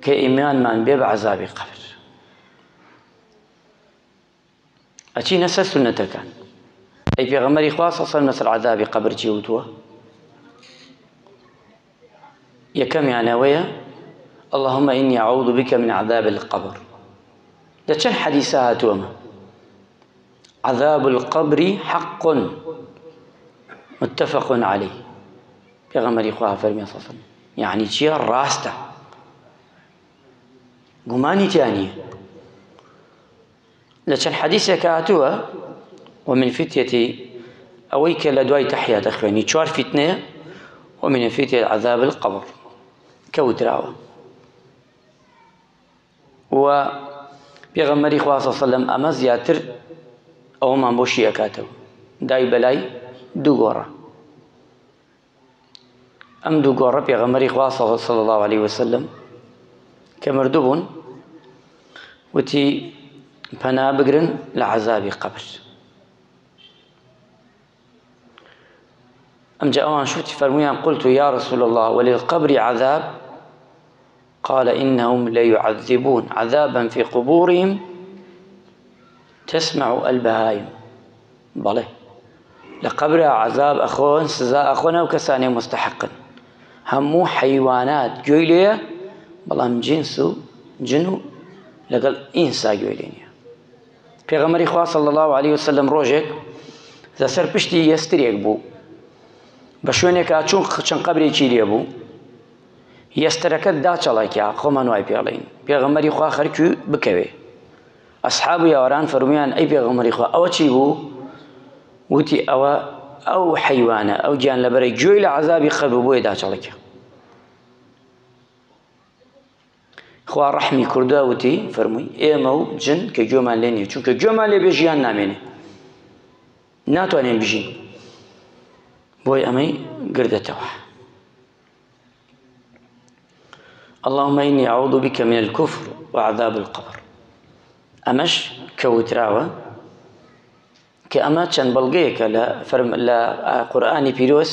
كإيمان بێ بە عەزابی قەبر. ئەچینە سەر سونەتەکان. ئەی پێغەمبەری خوا صلی الله عەلەیهی وسەلەم لەسەر عەزابی قەبر چی وتووە؟ یەکەمیان ئەوەیە اللهم إني أعوذ بك من عذاب القبر. لە چەند حەدیثە هاتووەمە عذاب القبر حق متفق عليه. پێغەمبەری خوا فەرمی صلی الله عەلەیهی وسەلەم یعنی چییە؟ ڕاستە، گومانی تیان نییە. لە چەند حەدیثێکە هاتووە ومن فتية ئەوەی کە لە دوای تەحیە دەخوێنی 4 فتنەیە ومن فتية عذاب القبر کەوتراوە. و پێغەمبەری خوا صلی الله عەلەیهی وسەلەم ئەمە زیاتر ئەوەمان بۆ شی ئەکاتەوە دای بەلای دوو گۆڕە. ئەم دوو گۆڕە پێغەمبەری خوا صلی الله عەلەیهی وسەلەم کە مردوو بوون وتی پەنا بگرن لە عەزابی قەبر. ئەمجا ئەوان شوتی فەرموویان قلت يا رسول الله وللقبر عذاب قال إنهم ليعذبون عذابا في قبورهم تسمع البهائم. بەڵێ لە قەبرا عەزاب ئەخۆن سزا ئەخۆنە و کەسانێ مستحقن. هەموو حەیوانات گوێی لێیە بەڵام جنس و جن و لەگەڵ ئینسا گوێی لێ نییە. پێغەمبەری خوا صلی الله عەلەیهی وسەلەم ڕۆژێک لەسەر پشتی یەسترێک بوو بە شوێنێکا چوون چەند قەبرێکی لێ بوو یەسترەکە داچەڵێکیا خۆمان وای پێڵێین پێغەمبەری خوا خەرکی بکەوێ. ئەسحاب و یاوەران فەرموویان ئەی پێغەمبەری خوا ئەوە چی بوو؟ وتی ئەوە ئەو حەیوانە ئەو گیان لەبەرەی گوێی لە عەزابی قەبر بۆیە داچەڵێکیا. خوا ڕەحمی کوردە وتی فەرمووی ئێمە و جن کە گوێمان لێ نییە چونکە گوێمان لێ بێ ژیان نامێنێ ناتوانێن بژین بۆی ئەمەی گردێتەوە. اللهم إني أعوذ بك من الكفر وعذاب القبر. ئەمەش کەوتراوە کە ئەمە چەند بەڵگەیەکە لە قورئانی پیرۆز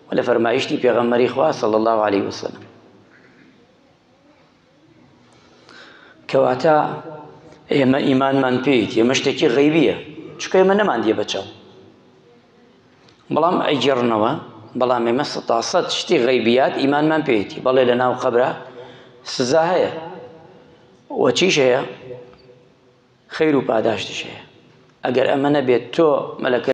و لە فەرمایشتی پێغەمبەری خوا صلی الله عەلەیهی وسەلەم. کەواتە ئێمە ئیمانمان پێیت ئێمە شتێکی غەیبیە چونکە ئێمە نەماندیە بەچاو بەڵام ئەیگێڕنەوە بەڵام ئێمە 100% شتی غەیبیات ئیمانمان پێیتی. بەڵێ لە ناو قەبرە سزا هەیە و چیش هەیە؟ خەیر و پاداشتش هەیە. ئەگەر ئەمە نەبێت تۆ مەلەکە